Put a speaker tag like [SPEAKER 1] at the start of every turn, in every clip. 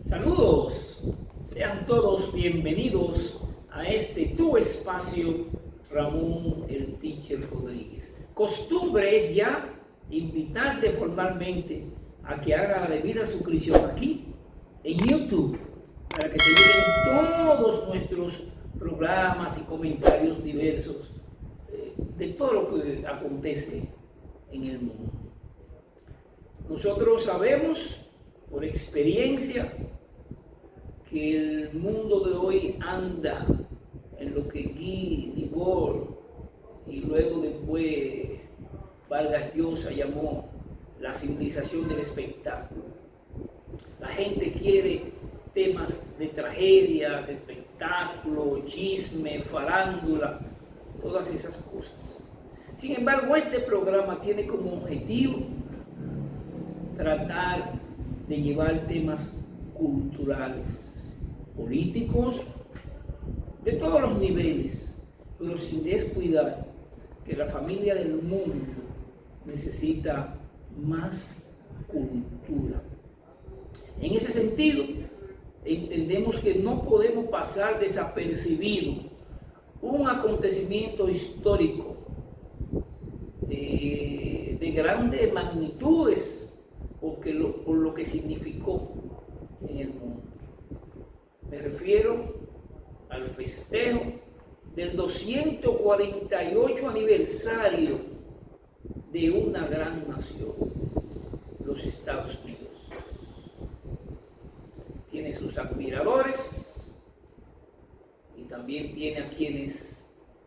[SPEAKER 1] Saludos, sean todos bienvenidos a este tu espacio, Ramón el Teacher Rodríguez. Costumbre es ya invitarte formalmente a que haga la debida suscripción aquí en YouTube para que te lleguen todos nuestros programas y comentarios diversos de todo lo que acontece en el mundo. Nosotros sabemos por experiencia que el mundo de hoy anda en lo que Guy Debord y luego después Vargas Llosa llamó la civilización del espectáculo. La gente quiere temas de tragedias, de espectáculo, chisme, farándula, todas esas cosas. Sin embargo, este programa tiene como objetivo tratar de llevar temas culturales, políticos, de todos los niveles, pero sin descuidar que la familia del mundo necesita más cultura. En ese sentido, entendemos que no podemos pasar desapercibido un acontecimiento histórico de grandes magnitudes por lo que significó en el mundo. Me refiero al festejo del 248 aniversario de una gran nación, los Estados Unidos. Tiene sus admiradores y también tiene a quienes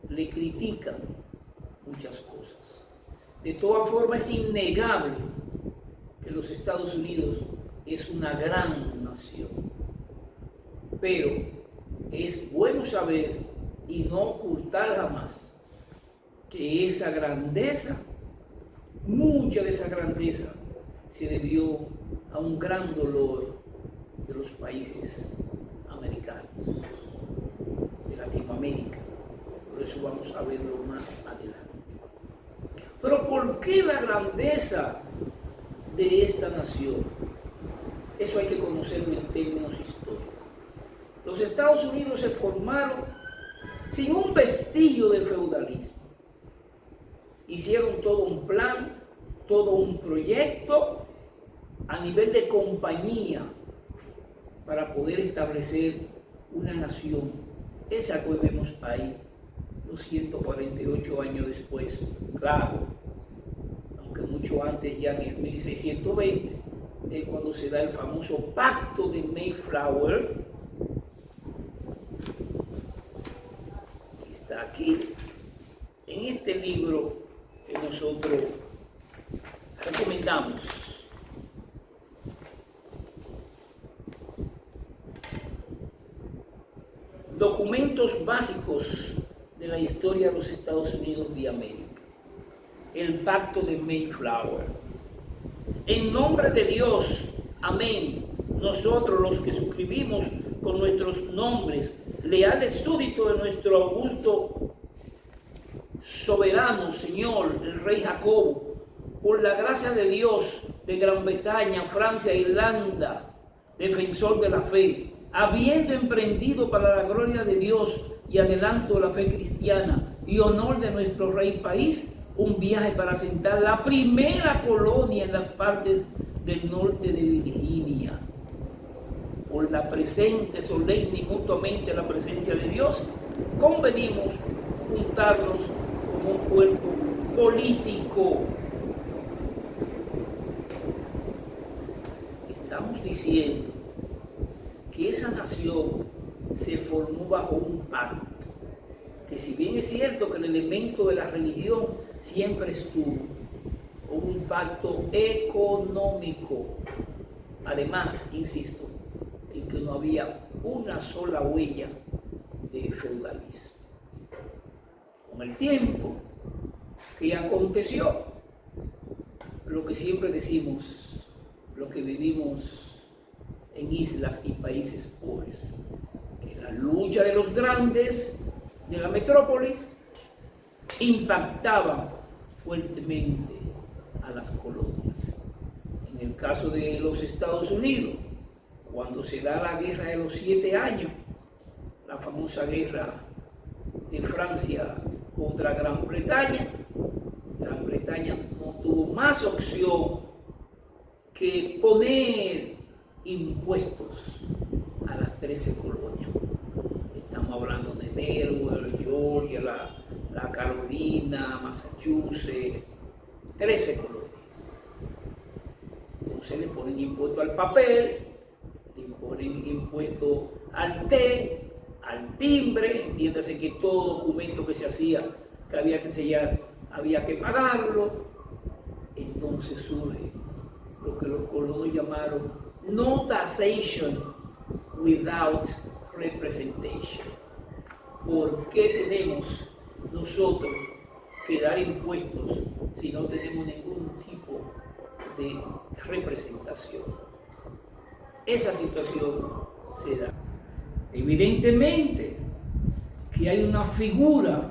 [SPEAKER 1] le critican muchas cosas. De todas formas, es innegable que los Estados Unidos es una gran nación, pero es bueno saber y no ocultar jamás que esa grandeza, mucha de esa grandeza, se debió a un gran dolor de los países americanos, de Latinoamérica. Por eso vamos a verlo más adelante. Pero ¿por qué la grandeza de esta nación? Eso hay que conocerlo en términos históricos. Los Estados Unidos se formaron sin un vestigio de feudalismo. Hicieron todo un plan, todo un proyecto a nivel de compañía para poder establecer una nación. Esa que hoy vemos ahí, 248 años después, claro, aunque mucho antes, ya en el 1620, es cuando se da el famoso Pacto de Mayflower, que está aquí, en este libro que nosotros recomendamos. Documentos básicos de la historia de los Estados Unidos de América. El Pacto de Mayflower. En nombre de Dios, amén, nosotros los que suscribimos con nuestros nombres, leales súbditos de nuestro augusto soberano Señor, el Rey Jacobo, por la gracia de Dios, de Gran Bretaña, Francia e Irlanda, defensor de la fe, habiendo emprendido para la gloria de Dios y adelanto de la fe cristiana y honor de nuestro rey país, un viaje para asentar la primera colonia en las partes del norte de Virginia. Por la presente, solemne y mutuamente la presencia de Dios, convenimos juntarnos como un cuerpo político. Estamos diciendo que esa nación se formó bajo un pacto, que si bien es cierto que el elemento de la religión siempre estuvo, hubo un pacto económico. Además, insisto, en que no había una sola huella de feudalismo. Con el tiempo, ¿qué aconteció? Lo que siempre decimos, lo que vivimos en islas y países pobres, que la lucha de los grandes de la metrópolis impactaba fuertemente a las colonias. En el caso de los Estados Unidos, cuando se da la guerra de los 7 años, la famosa guerra de Francia contra Gran Bretaña, Gran Bretaña no tuvo más opción que poner impuestos a las 13 colonias. Estamos hablando de Delaware, Georgia, la Carolina, Massachusetts, 13 colonias. Entonces le ponen impuesto al papel, le ponen impuesto al té, al timbre, entiéndase que todo documento que se hacía, que había que sellar, había que pagarlo. Entonces surge lo que los colonos llamaron no taxation without representation. ¿Por qué tenemos nosotros que dar impuestos si no tenemos ningún tipo de representación? Esa situación se da. Evidentemente que hay una figura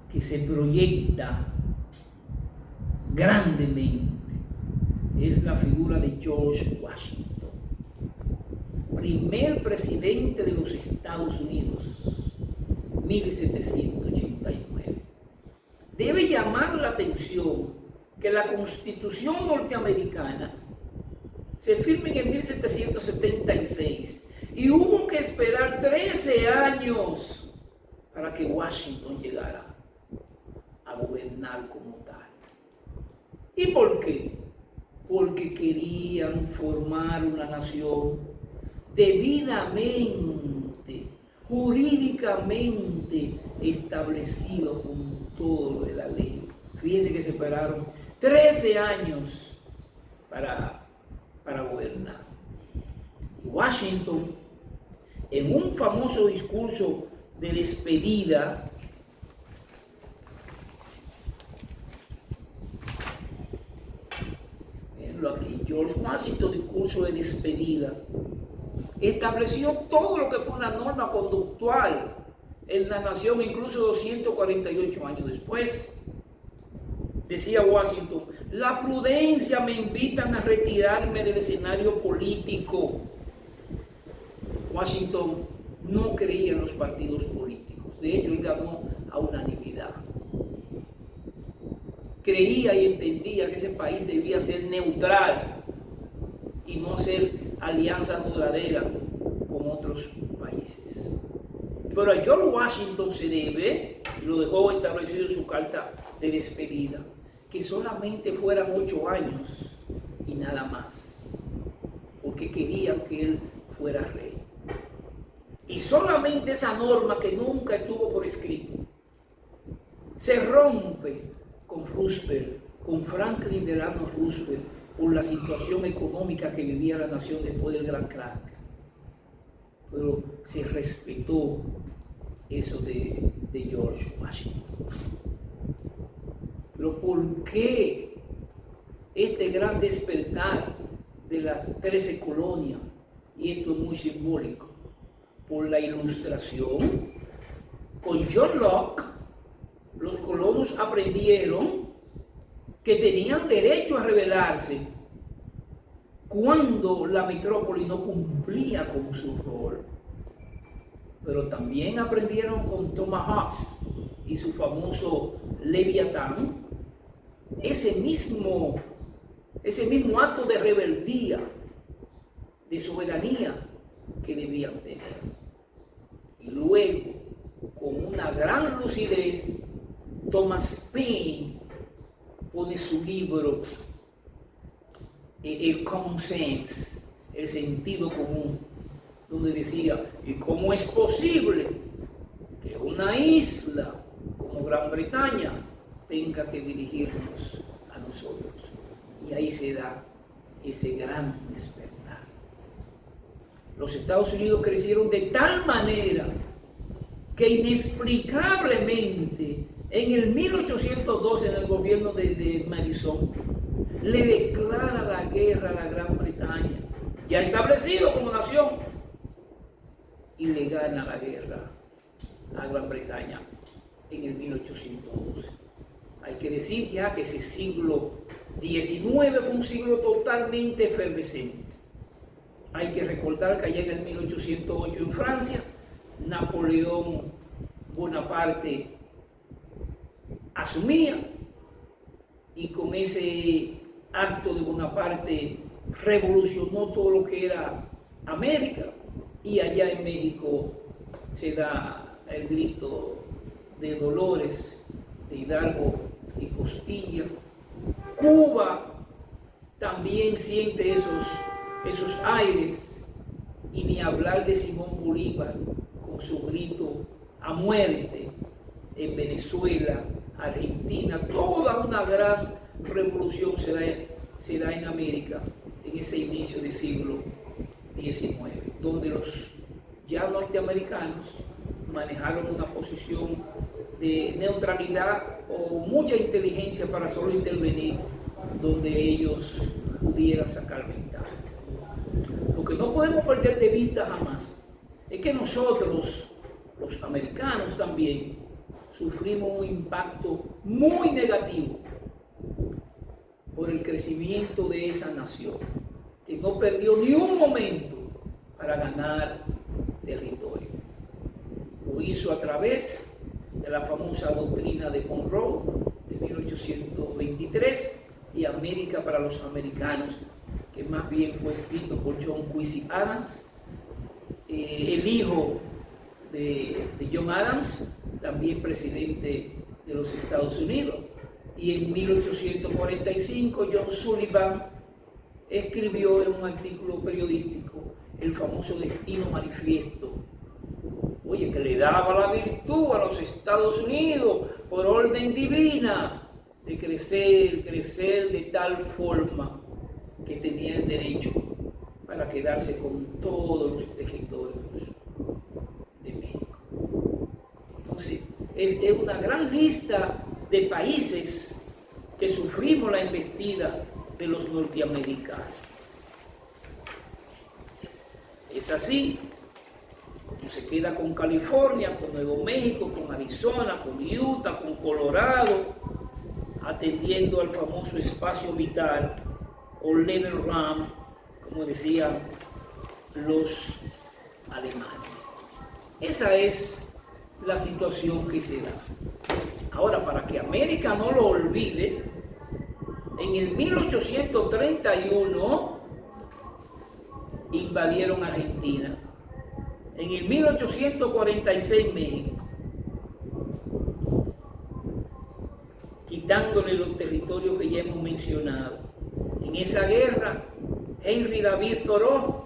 [SPEAKER 1] que se proyecta grandemente. Es la figura de George Washington, primer presidente de los Estados Unidos, 1789. Debe llamar la atención que la Constitución norteamericana se firma en 1776 y hubo que esperar 13 años para que Washington llegara a gobernar como tal. ¿Y por qué? Porque querían formar una nación debidamente, jurídicamente establecido con todo lo de la ley. Fíjense que se esperaron 13 años para gobernar. Y Washington, en un famoso discurso de despedida, aquí, George Washington, discurso de despedida, estableció todo lo que fue una norma conductual en la nación, incluso 248 años después. Decía Washington: la prudencia me invitan a retirarme del escenario político. Washington no creía en los partidos políticos. De hecho, él ganó a unanimidad. Creía y entendía que ese país debía ser neutral y no hacer alianzas duraderas con otros países. Pero a George Washington se debe, y lo dejó establecido en su carta de despedida, que solamente fueran 8 años y nada más, porque querían que él fuera rey. Y solamente esa norma, que nunca estuvo por escrito, se rompe con Roosevelt, con Franklin Delano Roosevelt, por la situación económica que vivía la nación después del gran crack. Pero se respetó eso de George Washington. Pero ¿por qué este gran despertar de las 13 colonias? Y esto es muy simbólico. Por la Ilustración. Con John Locke, los colonos aprendieron que tenían derecho a rebelarse cuando la metrópoli no cumplía con su rol. Pero también aprendieron con Thomas Hobbes y su famoso Leviatán ese mismo acto de rebeldía, de soberanía que debían tener. Y luego, con una gran lucidez, Thomas Paine pone su libro el Common Sense, el sentido común, donde decía: ¿y cómo es posible que una isla como Gran Bretaña tenga que dirigirnos a nosotros? Y ahí se da ese gran despertar. Los Estados Unidos crecieron de tal manera que inexplicablemente en el 1812, en el gobierno de Madison, le declara la guerra a la Gran Bretaña, ya establecido como nación, y le gana la guerra a Gran Bretaña en el 1812. Hay que decir ya que ese siglo XIX fue un siglo totalmente efervescente. Hay que recordar que allá en el 1808 en Francia, Napoleón Bonaparte asumía, y con ese acto de Bonaparte revolucionó todo lo que era América, y allá en México se da el grito de Dolores, de Hidalgo y Costilla. Cuba también siente esos aires, y ni hablar de Simón Bolívar con su grito a muerte. En Venezuela, Argentina, toda una gran revolución se da en América en ese inicio del siglo XIX, donde los ya norteamericanos manejaron una posición de neutralidad o mucha inteligencia para solo intervenir donde ellos pudieran sacar ventaja. Lo que no podemos perder de vista jamás es que nosotros, los americanos también, sufrimos un impacto muy negativo por el crecimiento de esa nación, que no perdió ni un momento para ganar territorio. Lo hizo a través de la famosa doctrina de Monroe de 1823 y América para los americanos, que más bien fue escrito por John Quincy Adams, el hijo de John Adams, también presidente de los Estados Unidos. Y en 1845 John Sullivan escribió en un artículo periodístico el famoso Destino Manifiesto, oye, que le daba la virtud a los Estados Unidos por orden divina de crecer de tal forma que tenía el derecho para quedarse con todos los territorios de México. Entonces, es una gran lista de países que sufrimos la embestida de los norteamericanos. Es así, como se queda con California, con Nuevo México, con Arizona, con Utah, con Colorado, atendiendo al famoso espacio vital o level run, como decían los alemanes. Esa es la situación que se da. Ahora, para que América no lo olvide, en el 1831 invadieron Argentina, en el 1846 México, quitándole los territorios que ya hemos mencionado. En esa guerra, Henry David Thoreau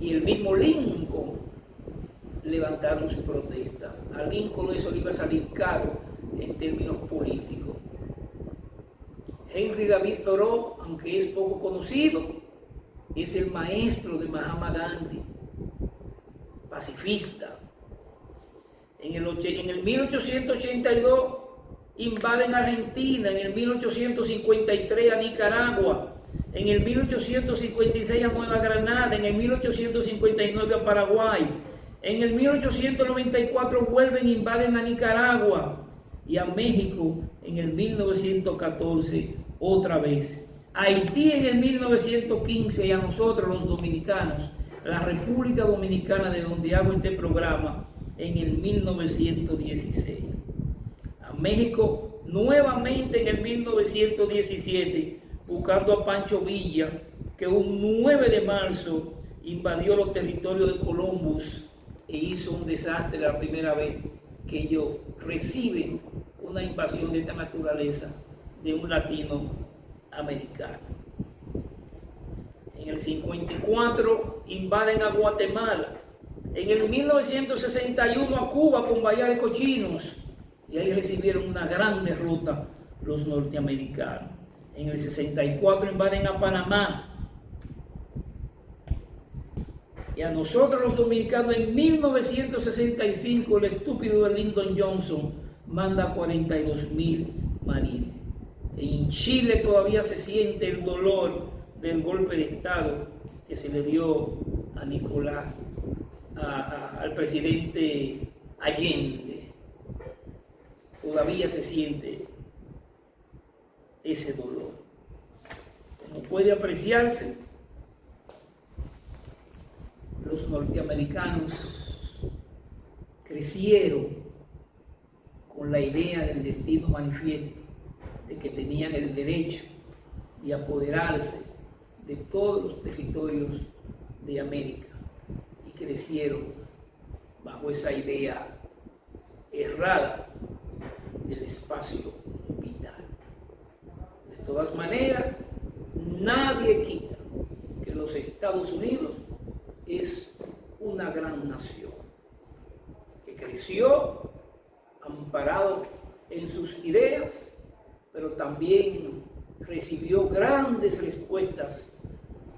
[SPEAKER 1] y el mismo Lincoln levantaron su protesta. A Lincoln eso le iba a salir caro en términos políticos. Henry David Thoreau, aunque es poco conocido, es el maestro de Mahatma Gandhi, pacifista. En el 1882 invaden Argentina, en el 1853 a Nicaragua, en el 1856 a Nueva Granada, en el 1859 a Paraguay, en el 1894 vuelven e invaden a Nicaragua y a México en el 1914 otra vez. Haití en el 1915 y a nosotros los dominicanos, la República Dominicana de donde hago este programa, en el 1916. A México nuevamente en el 1917, buscando a Pancho Villa, que un 9 de marzo invadió los territorios de Columbus e hizo un desastre la primera vez que ellos reciben una invasión de esta naturaleza de un latinoamericano. En el 54 invaden a Guatemala, en el 1961 a Cuba con Bahía de Cochinos, y ahí recibieron una gran derrota los norteamericanos. En el 64 invaden a Panamá, y a nosotros los dominicanos en 1965 el estúpido de Lyndon Johnson manda 42,000 marines. En Chile todavía se siente el dolor del golpe de Estado que se le dio a Nicolás, al presidente Allende. Todavía se siente ese dolor. Como puede apreciarse, los norteamericanos crecieron con la idea del destino manifiesto, de que tenían el derecho de apoderarse de todos los territorios de América, y crecieron bajo esa idea errada del espacio vital. De todas maneras, nadie quita que los Estados Unidos es una gran nación que creció amparado en sus ideas, pero también recibió grandes respuestas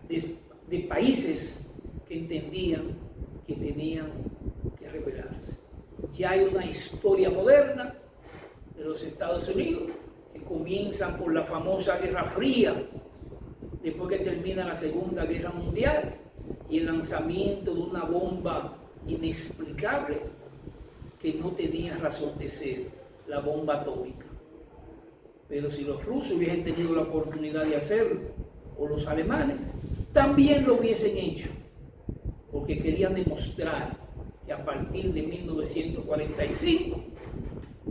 [SPEAKER 1] de países que entendían que tenían que rebelarse. Ya hay una historia moderna de los Estados Unidos que comienza por la famosa Guerra Fría, después que termina la Segunda Guerra Mundial y el lanzamiento de una bomba inexplicable que no tenía razón de ser, la bomba atómica. Pero si los rusos hubiesen tenido la oportunidad de hacerlo, o los alemanes, también lo hubiesen hecho, porque querían demostrar que a partir de 1945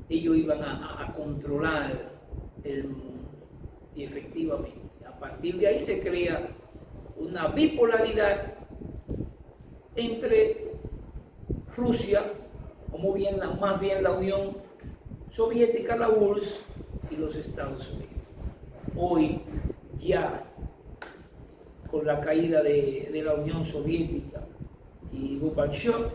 [SPEAKER 1] ellos iban a controlar el mundo. Y efectivamente, a partir de ahí se crea una bipolaridad entre Rusia, más bien la Unión Soviética, la URSS, y los Estados Unidos. Hoy ya con la caída de la Unión Soviética y Gorbachev,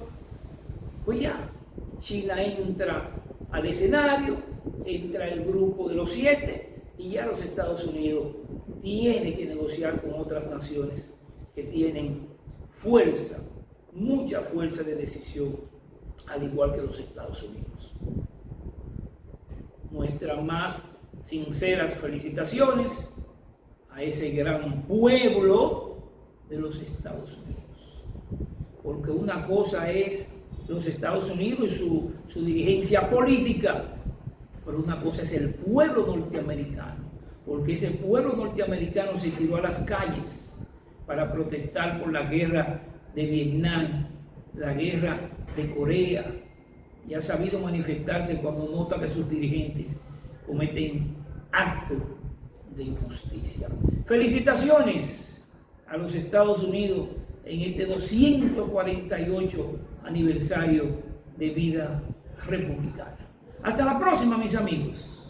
[SPEAKER 1] pues ya China entra al escenario, entra el grupo de los 7, y ya los Estados Unidos tiene que negociar con otras naciones que tienen fuerza, mucha fuerza de decisión, al igual que los Estados Unidos. Nuestras más sinceras felicitaciones a ese gran pueblo de los Estados Unidos. Porque una cosa es los Estados Unidos y su dirigencia política, pero una cosa es el pueblo norteamericano, porque ese pueblo norteamericano se tiró a las calles para protestar por la guerra de Vietnam, la guerra de Corea, y ha sabido manifestarse cuando nota que sus dirigentes cometen actos de injusticia. Felicitaciones a los Estados Unidos en este 248 aniversario de vida republicana. Hasta la próxima, mis amigos.